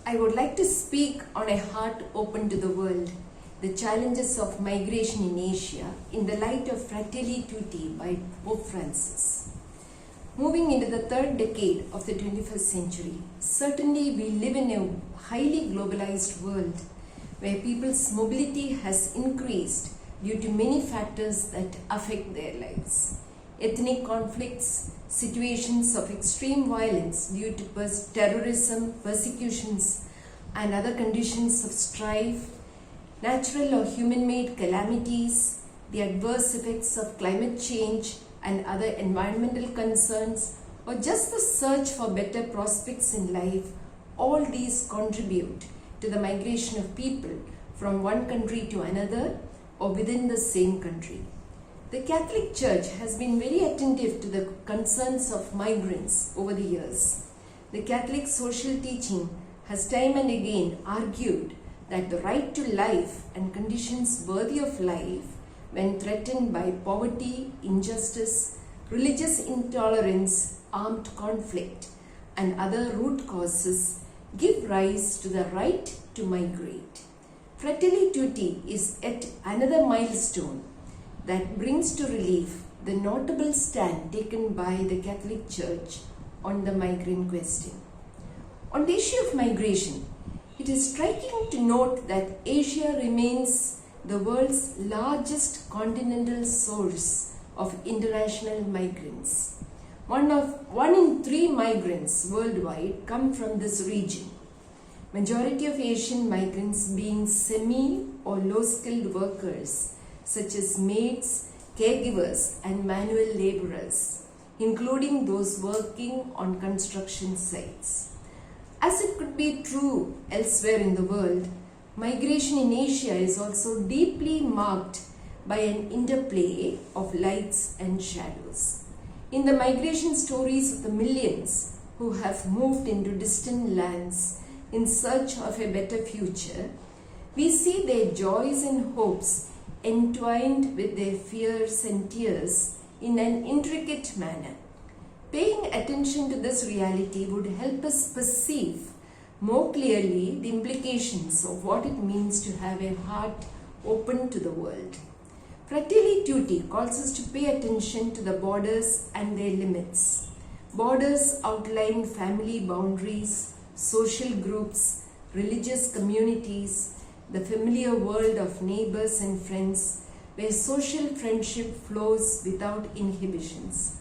I would like to speak on a heart open to the world, the challenges of migration in Asia in the light of Fratelli Tutti by Pope Francis. Moving into the third decade of the 21st century, certainly we live in a highly globalized world where people's mobility has increased due to many factors that affect their lives. Ethnic conflicts, situations of extreme violence due to terrorism, persecutions, and other conditions of strife, natural or human-made calamities, the adverse effects of climate change and other environmental concerns, or just the search for better prospects in life, all these contribute to the migration of people from one country to another or within the same country. The Catholic Church has been very attentive to the concerns of migrants over the years. The Catholic social teaching has time and again argued that the right to life and conditions worthy of life, when threatened by poverty, injustice, religious intolerance, armed conflict, and other root causes, give rise to the right to migrate. Fratelli Tutti is yet another milestone that brings to relief the notable stand taken by the Catholic Church on the migrant question. On the issue of migration, it is striking to note that Asia remains the world's largest continental source of international migrants. One in three migrants worldwide come from this region. Majority of Asian migrants being semi or low-skilled workers such as maids, caregivers and manual laborers, including those working on construction sites. As it could be true elsewhere in the world, migration in Asia is also deeply marked by an interplay of lights and shadows. In the migration stories of the millions who have moved into distant lands in search of a better future, we see their joys and hopes entwined with their fears and tears in an intricate manner. Paying attention to this reality would help us perceive more clearly the implications of what it means to have a heart open to the world. Fratelli Tutti calls us to pay attention to the borders and their limits. Borders outline family boundaries, social groups, religious communities, the familiar world of neighbors and friends, where social friendship flows without inhibitions.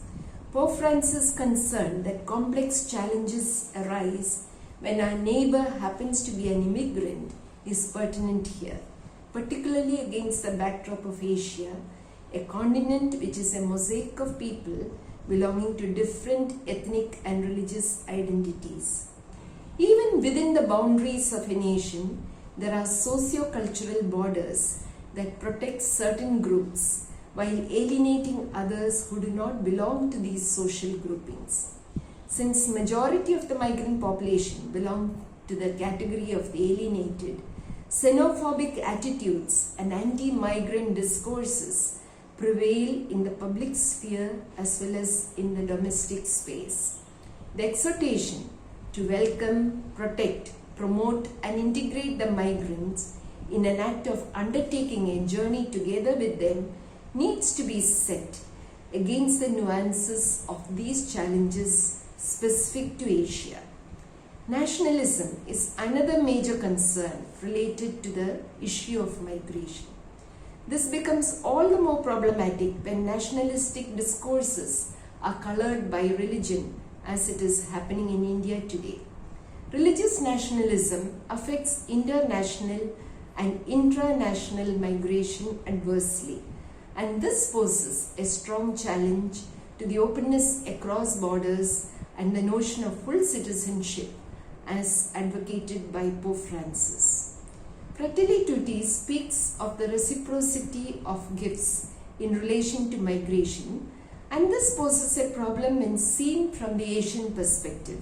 Pope Francis' concern that complex challenges arise when our neighbor happens to be an immigrant is pertinent here, particularly against the backdrop of Asia, a continent which is a mosaic of people belonging to different ethnic and religious identities. Even within the boundaries of a nation, there are socio-cultural borders that protect certain groups while alienating others who do not belong to these social groupings. Since majority of the migrant population belong to the category of the alienated, xenophobic attitudes and anti-migrant discourses prevail in the public sphere as well as in the domestic space. The exhortation to welcome, protect, promote and integrate the migrants in an act of undertaking a journey together with them needs to be set against the nuances of these challenges specific to Asia. Nationalism is another major concern related to the issue of migration. This becomes all the more problematic when nationalistic discourses are colored by religion, as it is happening in India today. Religious nationalism affects international and intranational migration adversely, and this poses a strong challenge to the openness across borders and the notion of full citizenship as advocated by Pope Francis. Fratelli Tutti speaks of the reciprocity of gifts in relation to migration, and this poses a problem when seen from the Asian perspective.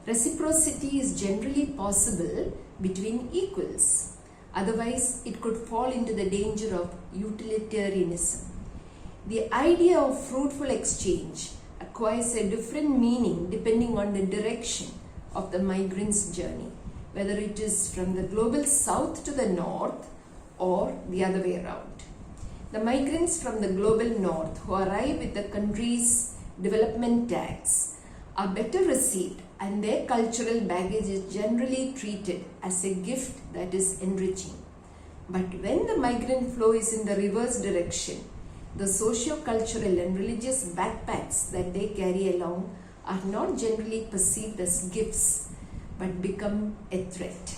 Reciprocity is generally possible between equals. Otherwise, it could fall into the danger of utilitarianism. The idea of fruitful exchange acquires a different meaning depending on the direction of the migrants' journey, whether it is from the global south to the north or the other way around. The migrants from the global north who arrive with the country's development tax are better received, and their cultural baggage is generally treated as a gift that is enriching. But when the migrant flow is in the reverse direction, the socio-cultural and religious backpacks that they carry along are not generally perceived as gifts but become a threat.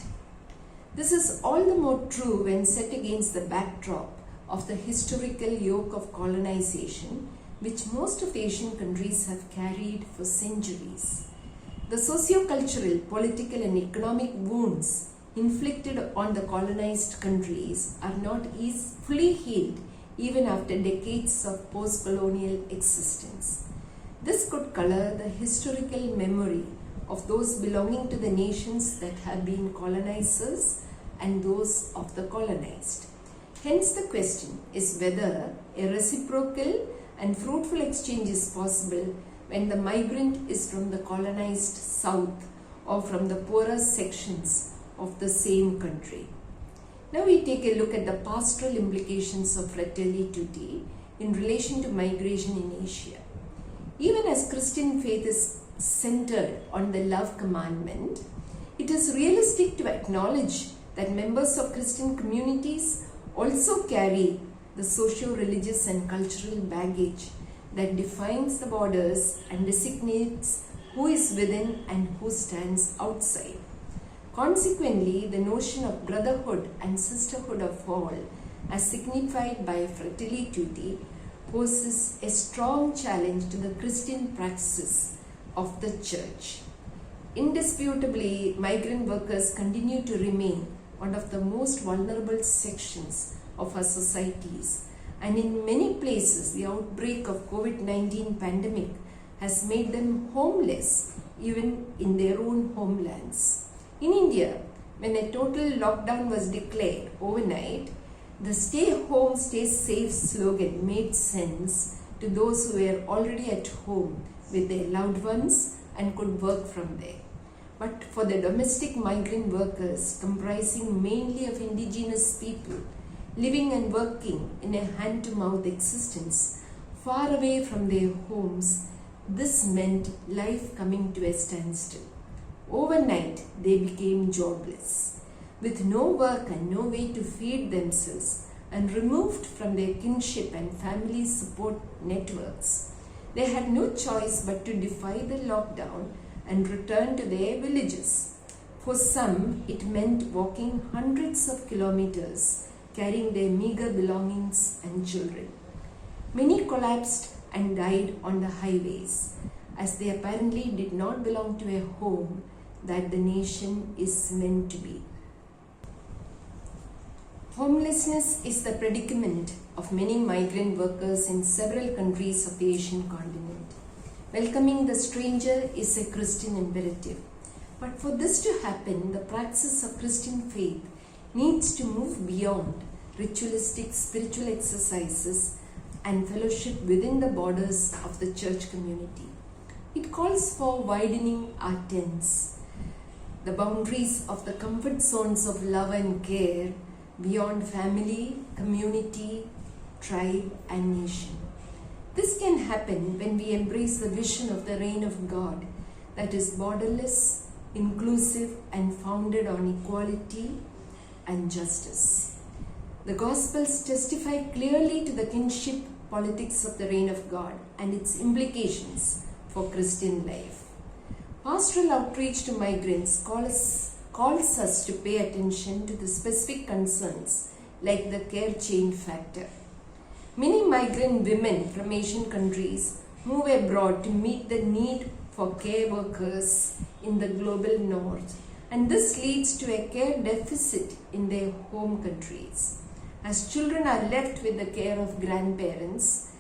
This is all the more true when set against the backdrop of the historical yoke of colonization which most of Asian countries have carried for centuries. The socio-cultural, political and economic wounds inflicted on the colonized countries are not fully healed even after decades of post-colonial existence. This could color the historical memory of those belonging to the nations that have been colonizers and those of the colonized. Hence the question is whether a reciprocal and fruitful exchange is possible when the migrant is from the colonized south or from the poorer sections of the same country. Now we take a look at the pastoral implications of Fratelli Tutti in relation to migration in Asia. Even as Christian faith is centered on the love commandment, it is realistic to acknowledge that members of Christian communities also carry the socio-religious and cultural baggage that defines the borders and designates who is within and who stands outside. Consequently, the notion of brotherhood and sisterhood of all, as signified by Fratelli Tutti, poses a strong challenge to the Christian praxis of the Church. Indisputably, migrant workers continue to remain one of the most vulnerable sections of our societies, and in many places the outbreak of COVID-19 pandemic has made them homeless even in their own homelands. In India, when a total lockdown was declared overnight, the stay home, stay safe slogan made sense to those who were already at home with their loved ones and could work from there. But for the domestic migrant workers comprising mainly of indigenous people living and working in a hand-to-mouth existence far away from their homes, this meant life coming to a standstill. Overnight, they became jobless, with no work and no way to feed themselves, and removed from their kinship and family support networks. They had no choice but to defy the lockdown and return to their villages. For some, it meant walking hundreds of kilometers, carrying their meager belongings and children. Many collapsed and died on the highways, as they apparently did not belong to a home that the nation is meant to be. Homelessness is the predicament of many migrant workers in several countries of the Asian continent. Welcoming the stranger is a Christian imperative. But for this to happen, the praxis of Christian faith needs to move beyond ritualistic spiritual exercises and fellowship within the borders of the church community. It calls for widening our tents, the boundaries of the comfort zones of love and care beyond family, community, tribe and nation. This can happen when we embrace the vision of the reign of God that is borderless, inclusive and founded on equality and justice. The Gospels testify clearly to the kinship politics of the reign of God and its implications for Christian life. Pastoral outreach to migrants calls us to pay attention to the specific concerns like the care chain factor. Many migrant women from Asian countries move abroad to meet the need for care workers in the global north, and this leads to a care deficit in their home countries. As children are left with the care of grandparents,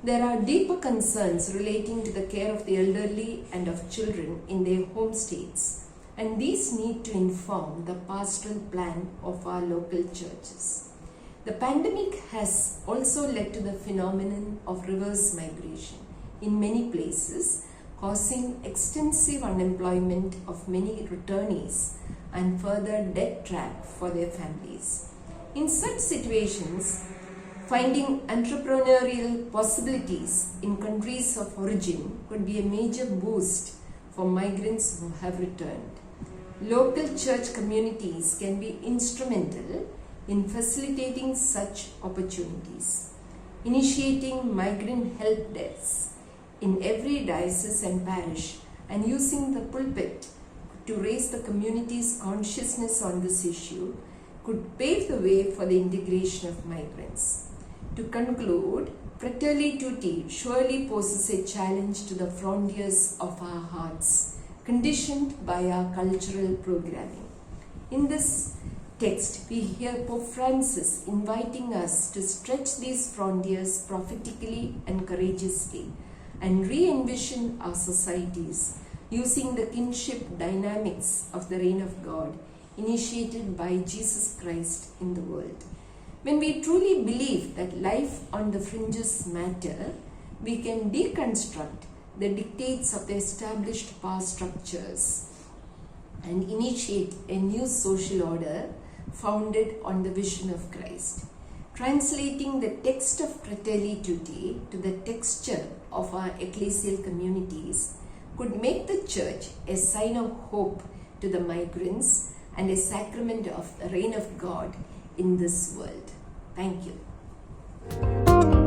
there are deeper concerns relating to the care of the elderly and of children in their home states, and these need to inform the pastoral plan of our local churches. The pandemic has also led to the phenomenon of reverse migration. In many places, causing extensive unemployment of many returnees and further debt trap for their families. In such situations, finding entrepreneurial possibilities in countries of origin could be a major boost for migrants who have returned. Local church communities can be instrumental in facilitating such opportunities, initiating migrant help desks in every diocese and parish and using the pulpit to raise the community's consciousness on this issue could pave the way for the integration of migrants. To conclude, Fratelli Tutti surely poses a challenge to the frontiers of our hearts, conditioned by our cultural programming. In this text, we hear Pope Francis inviting us to stretch these frontiers prophetically and courageously and re-envision our societies using the kinship dynamics of the reign of God initiated by Jesus Christ in the world. When we truly believe that life on the fringes matter, we can deconstruct the dictates of the established power structures and initiate a new social order founded on the vision of Christ. Translating the text of Fratelli Tutti to the texture of our ecclesial communities could make the Church a sign of hope to the migrants and a sacrament of the reign of God in this world. Thank you.